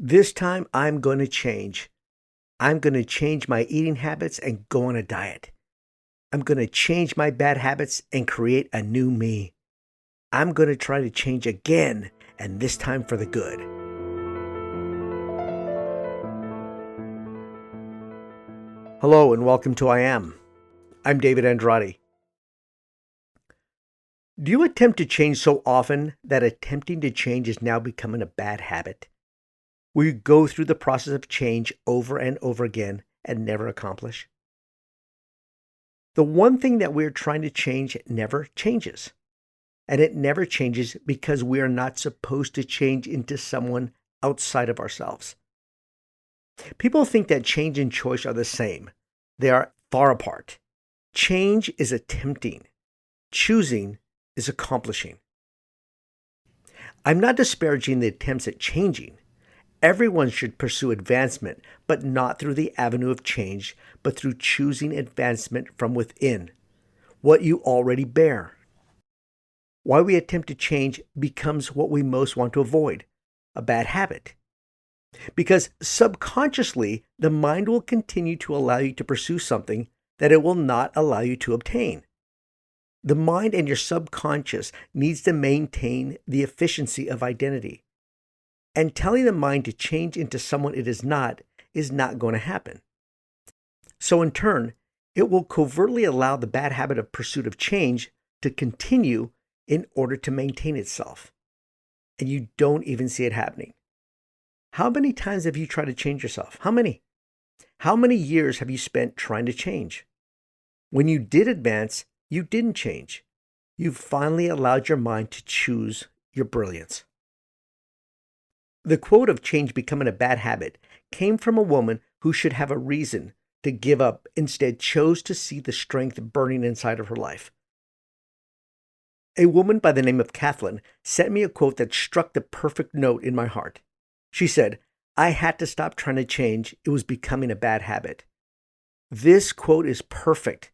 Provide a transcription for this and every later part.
This time I'm going to change. I'm going to change my eating habits and go on a diet. I'm going to change my bad habits and create a new me. I'm going to try to change again, and this time for the good. Hello and welcome to I Am. I'm David Andrade. Do you attempt to change so often that attempting to change is now becoming a bad habit? Will you go through the process of change over and over again and never accomplish? The one thing that we're trying to change never changes. And it never changes because we are not supposed to change into someone outside of ourselves. People think that change and choice are the same. They are far apart. Change is attempting. Choosing is accomplishing. I'm not disparaging the attempts at changing. Everyone should pursue advancement, but not through the avenue of change, but through choosing advancement from within, what you already bear. Why we attempt to change becomes what we most want to avoid, a bad habit. Because subconsciously, the mind will continue to allow you to pursue something that it will not allow you to obtain. The mind and your subconscious needs to maintain the efficiency of identity. And telling the mind to change into someone it is not going to happen. So in turn, it will covertly allow the bad habit of pursuit of change to continue in order to maintain itself. And you don't even see it happening. How many times have you tried to change yourself? How many? How many years have you spent trying to change? When you did advance, you didn't change. You finally allowed your mind to choose your brilliance. The quote of change becoming a bad habit came from a woman who should have a reason to give up, instead chose to see the strength burning inside of her life. A woman by the name of Kathleen sent me a quote that struck the perfect note in my heart. She said, "I had to stop trying to change. It was becoming a bad habit." This quote is perfect.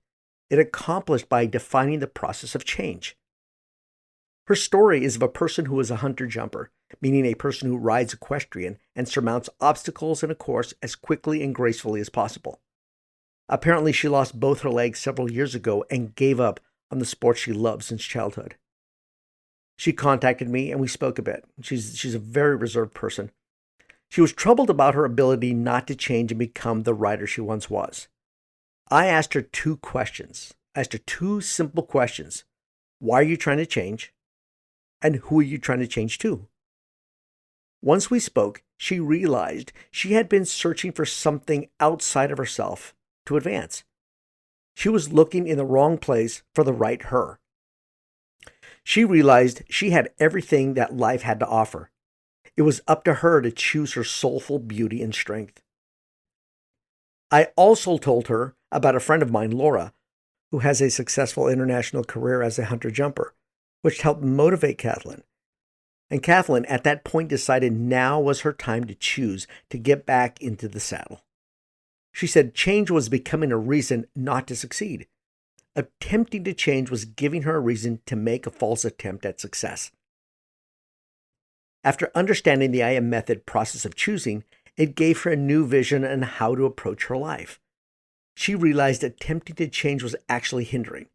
It accomplished by defining the process of change. Her story is of a person who is a hunter-jumper, meaning a person who rides equestrian and surmounts obstacles in a course as quickly and gracefully as possible. Apparently, she lost both her legs several years ago and gave up on the sport she loved since childhood. She contacted me and we spoke a bit. She's a very reserved person. She was troubled about her ability not to change and become the rider she once was. I asked her two simple questions. Why are you trying to change? And who are you trying to change to? Once we spoke, she realized she had been searching for something outside of herself to advance. She was looking in the wrong place for the right her. She realized she had everything that life had to offer. It was up to her to choose her soulful beauty and strength. I also told her about a friend of mine, Laura, who has a successful international career as a hunter-jumper, which helped motivate Kathleen. And Kathleen, at that point, decided now was her time to choose to get back into the saddle. She said change was becoming a reason not to succeed. Attempting to change was giving her a reason to make a false attempt at success. After understanding the I Am method process of choosing, it gave her a new vision on how to approach her life. She realized attempting to change was actually hindering.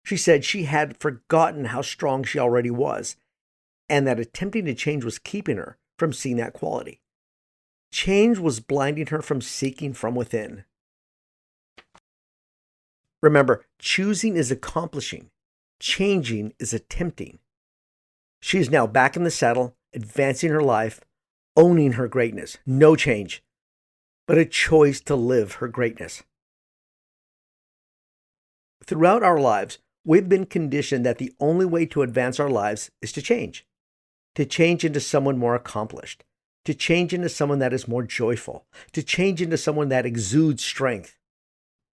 She said she had forgotten how strong she already was, and that attempting to change was keeping her from seeing that quality. Change was blinding her from seeking from within. Remember, choosing is accomplishing. Changing is attempting. She is now back in the saddle, advancing her life, owning her greatness. No change, but a choice to live her greatness. Throughout our lives, we've been conditioned that the only way to advance our lives is to change into someone more accomplished, to change into someone that is more joyful, to change into someone that exudes strength.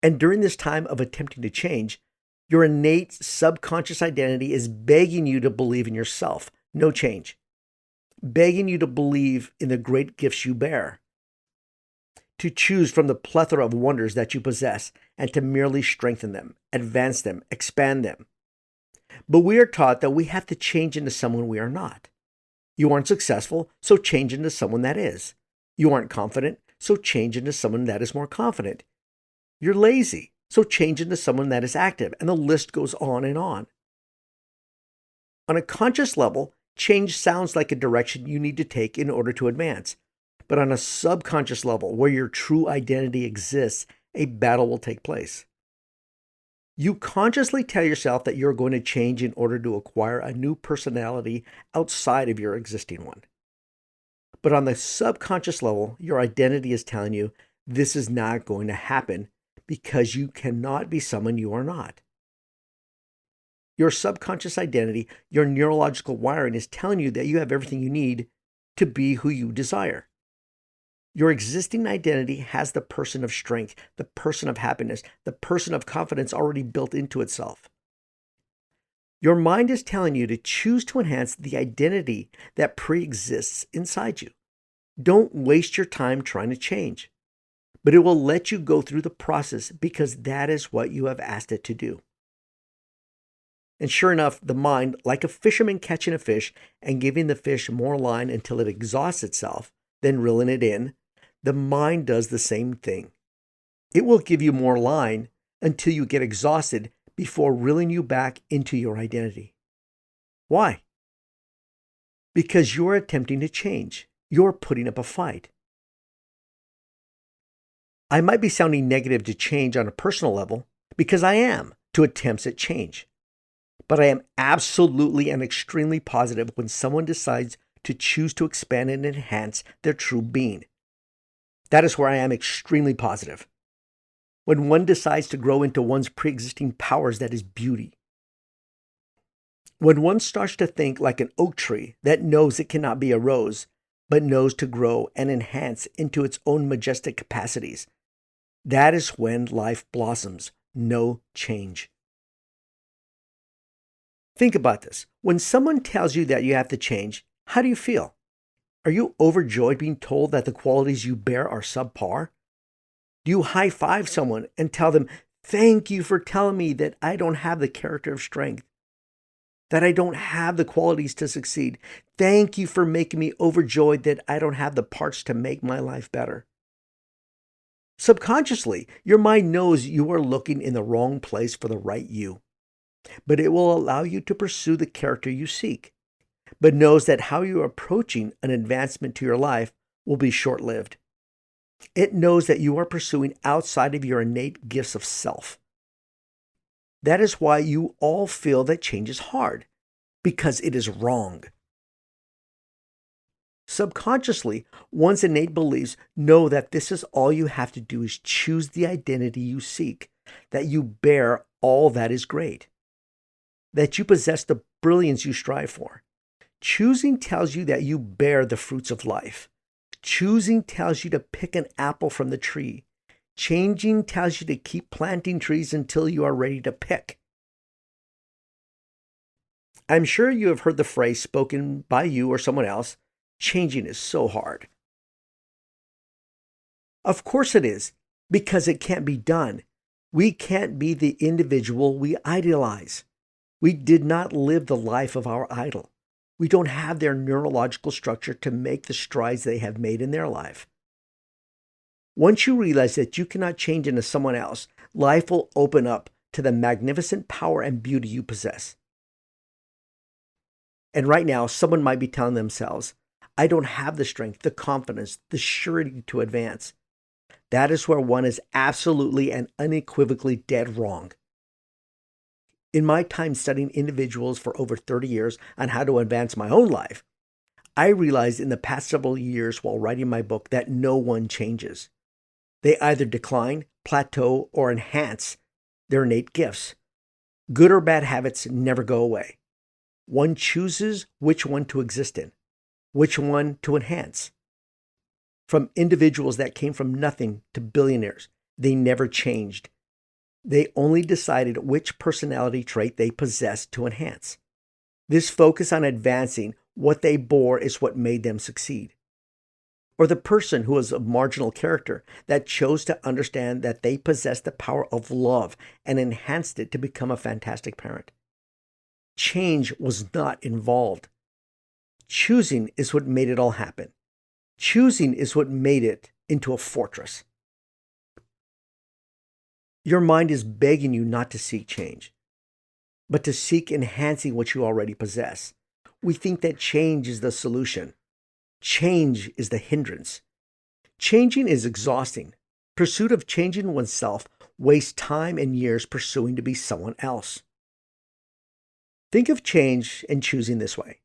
And during this time of attempting to change, your innate subconscious identity is begging you to believe in yourself, no change, begging you to believe in the great gifts you bear, to choose from the plethora of wonders that you possess and to merely strengthen them, advance them, expand them. But we are taught that we have to change into someone we are not. You aren't successful, so change into someone that is. You aren't confident, so change into someone that is more confident. You're lazy, so change into someone that is active, and the list goes on and on. On a conscious level, change sounds like a direction you need to take in order to advance. But on a subconscious level, where your true identity exists, a battle will take place. You consciously tell yourself that you're going to change in order to acquire a new personality outside of your existing one. But on the subconscious level, your identity is telling you this is not going to happen because you cannot be someone you are not. Your subconscious identity, your neurological wiring is telling you that you have everything you need to be who you desire. Your existing identity has the person of strength, the person of happiness, the person of confidence already built into itself. Your mind is telling you to choose to enhance the identity that pre-exists inside you. Don't waste your time trying to change, but it will let you go through the process because that is what you have asked it to do. And sure enough, the mind, like a fisherman catching a fish and giving the fish more line until it exhausts itself, then reeling it in, the mind does the same thing. It will give you more line until you get exhausted before reeling you back into your identity. Why? Because you're attempting to change. You're putting up a fight. I might be sounding negative to change on a personal level because I am to attempts at change. But I am absolutely and extremely positive when someone decides to choose to expand and enhance their true being. That is where I am extremely positive. When one decides to grow into one's pre-existing powers, that is beauty. When one starts to think like an oak tree that knows it cannot be a rose, but knows to grow and enhance into its own majestic capacities, that is when life blossoms. No change. Think about this. When someone tells you that you have to change, how do you feel? Are you overjoyed being told that the qualities you bear are subpar? Do you high-five someone and tell them, "Thank you for telling me that I don't have the character of strength, that I don't have the qualities to succeed. Thank you for making me overjoyed that I don't have the parts to make my life better"? Subconsciously, your mind knows you are looking in the wrong place for the right you, but it will allow you to pursue the character you seek, but knows that how you are approaching an advancement to your life will be short-lived. It knows that you are pursuing outside of your innate gifts of self. That is why you all feel that change is hard, because it is wrong. Subconsciously, one's innate beliefs know that this is all you have to do is choose the identity you seek, that you bear all that is great, that you possess the brilliance you strive for. Choosing tells you that you bear the fruits of life. Choosing tells you to pick an apple from the tree. Changing tells you to keep planting trees until you are ready to pick. I'm sure you have heard the phrase spoken by you or someone else, "Changing is so hard." Of course it is, because it can't be done. We can't be the individual we idealize. We did not live the life of our idol. We don't have their neurological structure to make the strides they have made in their life. Once you realize that you cannot change into someone else, life will open up to the magnificent power and beauty you possess. And right now, someone might be telling themselves, "I don't have the strength, the confidence, the surety to advance." That is where one is absolutely and unequivocally dead wrong. In my time studying individuals for over 30 years on how to advance my own life, I realized in the past several years while writing my book that no one changes. They either decline, plateau, or enhance their innate gifts. Good or bad habits never go away. One chooses which one to exist in, which one to enhance. From individuals that came from nothing to billionaires, they never changed. They only decided which personality trait they possessed to enhance. This focus on advancing what they bore is what made them succeed. Or the person who was of marginal character that chose to understand that they possessed the power of love and enhanced it to become a fantastic parent. Change was not involved. Choosing is what made it all happen. Choosing is what made it into a fortress. Your mind is begging you not to seek change, but to seek enhancing what you already possess. We think that change is the solution. Change is the hindrance. Changing is exhausting. Pursuit of changing oneself wastes time and years pursuing to be someone else. Think of change and choosing this way.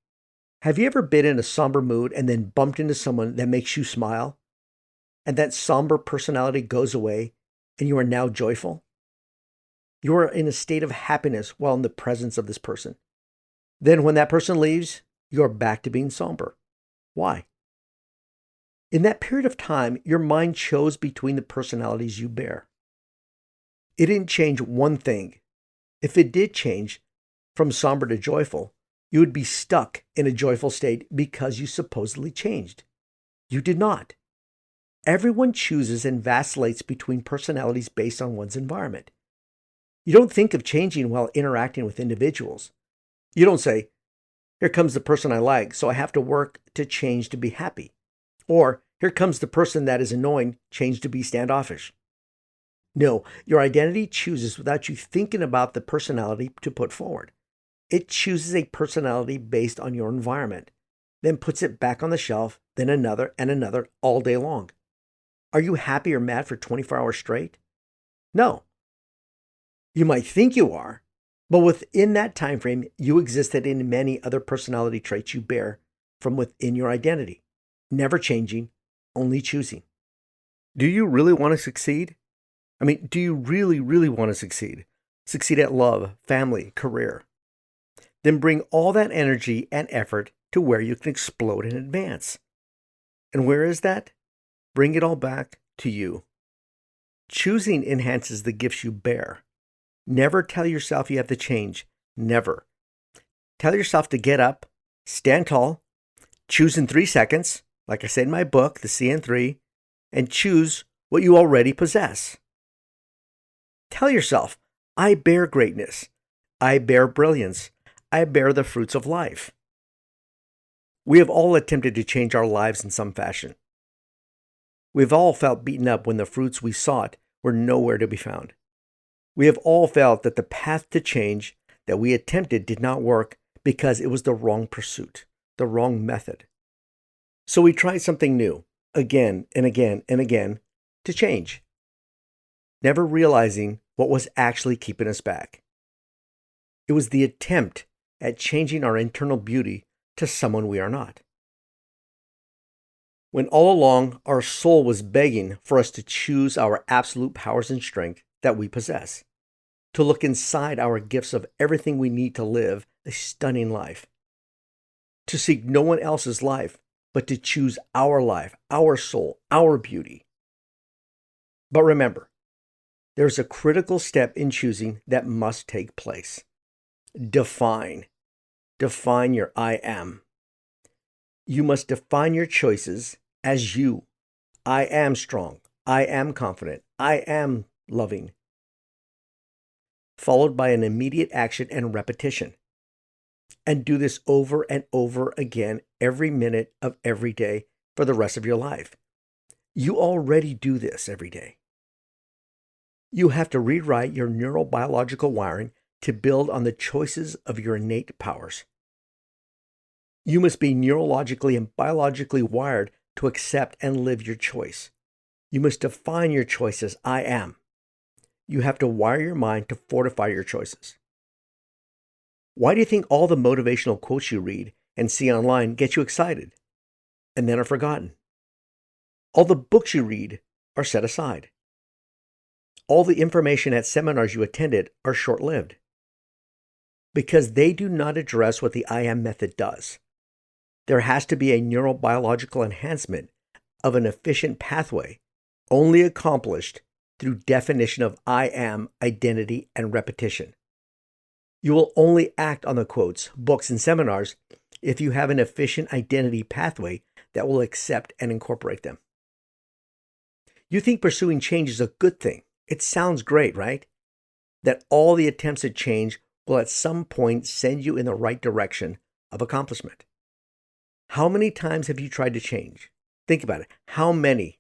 Have you ever been in a somber mood and then bumped into someone that makes you smile? And that somber personality goes away and you are now joyful? You are in a state of happiness while in the presence of this person. Then when that person leaves, you are back to being somber. Why? In that period of time, your mind chose between the personalities you bear. It didn't change one thing. If it did change from somber to joyful, you would be stuck in a joyful state because you supposedly changed. You did not. Everyone chooses and vacillates between personalities based on one's environment. You don't think of changing while interacting with individuals. You don't say, here comes the person I like, so I have to work to change to be happy. Or, here comes the person that is annoying, change to be standoffish. No, your identity chooses without you thinking about the personality to put forward. It chooses a personality based on your environment, then puts it back on the shelf, then another and another all day long. Are you happy or mad for 24 hours straight? No. You might think you are, but within that time frame, you existed in many other personality traits you bear from within your identity, never changing, only choosing. Do you really want to succeed? Do you really want to succeed? Succeed at love, family, career. Then bring all that energy and effort to where you can explode and advance. And where is that? Bring it all back to you. Choosing enhances the gifts you bear. Never tell yourself you have to change. Never. Tell yourself to get up, stand tall, choose in 3 seconds, like I said in my book, The CN3, and choose what you already possess. Tell yourself, I bear greatness. I bear brilliance. I bear the fruits of life. We have all attempted to change our lives in some fashion. We've all felt beaten up when the fruits we sought were nowhere to be found. We have all felt that the path to change that we attempted did not work because it was the wrong pursuit, the wrong method. So we tried something new, again and again and again, to change, never realizing what was actually keeping us back. It was the attempt at changing our internal beauty to someone we are not. When all along our soul was begging for us to choose our absolute powers and strength that we possess, to look inside our gifts of everything we need to live a stunning life, to seek no one else's life, but to choose our life, our soul, our beauty. But remember, there's a critical step in choosing that must take place. Define. Define your I am. You must define your choices as you. I am strong. I am confident. I am loving. Followed by an immediate action and repetition. And do this over and over again every minute of every day for the rest of your life. You already do this every day. You have to rewrite your neurobiological wiring to build on the choices of your innate powers. You must be neurologically and biologically wired to accept and live your choice. You must define your choice as I am. You have to wire your mind to fortify your choices. Why do you think all the motivational quotes you read and see online get you excited and then are forgotten? All the books you read are set aside. All the information at seminars you attended are short-lived because they do not address what the I am method does. There has to be a neurobiological enhancement of an efficient pathway only accomplished through definition of I am, identity, and repetition. You will only act on the quotes, books, and seminars if you have an efficient identity pathway that will accept and incorporate them. You think pursuing change is a good thing. It sounds great, right? That all the attempts at change will at some point send you in the right direction of accomplishment. How many times have you tried to change? Think about it. How many?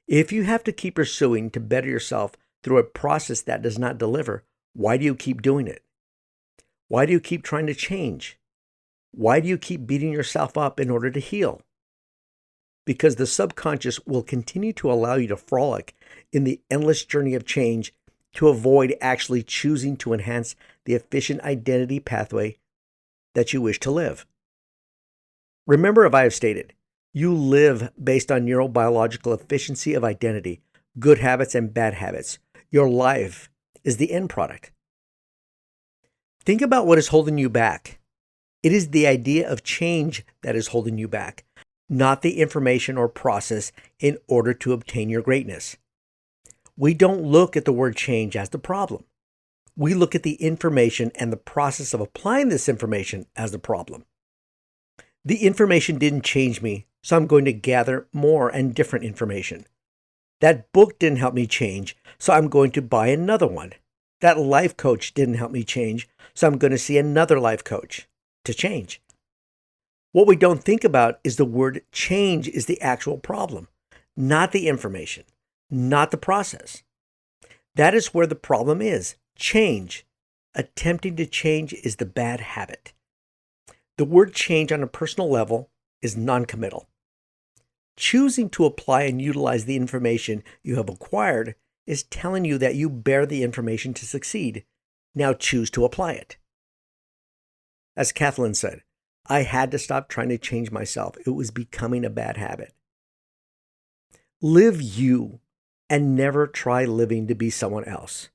If you have to keep pursuing to better yourself through a process that does not deliver, why do you keep doing it? Why do you keep trying to change? Why do you keep beating yourself up in order to heal? Because the subconscious will continue to allow you to frolic in the endless journey of change to avoid actually choosing to enhance the efficient identity pathway that you wish to live. Remember, as I have stated, you live based on neurobiological efficiency of identity, good habits and bad habits. Your life is the end product. Think about what is holding you back. It is the idea of change that is holding you back, not the information or process in order to obtain your greatness. We don't look at the word change as the problem. We look at the information and the process of applying this information as the problem. The information didn't change me, so I'm going to gather more and different information. That book didn't help me change, so I'm going to buy another one. That life coach didn't help me change, so I'm going to see another life coach to change. What we don't think about is the word change is the actual problem, not the information, not the process. That is where the problem is. Change. Attempting to change is the bad habit. The word change on a personal level is non-committal. Choosing to apply and utilize the information you have acquired is telling you that you bear the information to succeed. Now choose to apply it. As Kathleen said, I had to stop trying to change myself. It was becoming a bad habit. Live you and never try living to be someone else.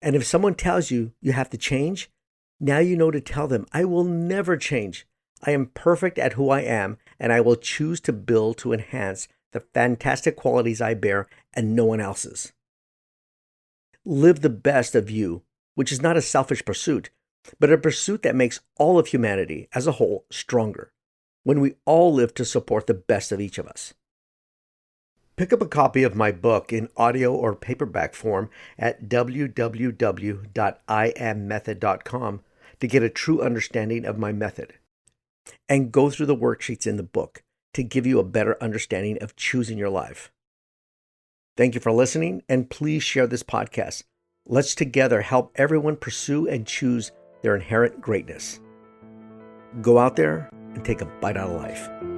And if someone tells you you have to change, now you know to tell them, I will never change. I am perfect at who I am, and I will choose to build to enhance the fantastic qualities I bear and no one else's. Live the best of you, which is not a selfish pursuit, but a pursuit that makes all of humanity as a whole stronger, when we all live to support the best of each of us. Pick up a copy of my book in audio or paperback form at www.iammethod.com to get a true understanding of my method. And go through the worksheets in the book to give you a better understanding of choosing your life. Thank you for listening, and please share this podcast. Let's together help everyone pursue and choose their inherent greatness. Go out there and take a bite out of life.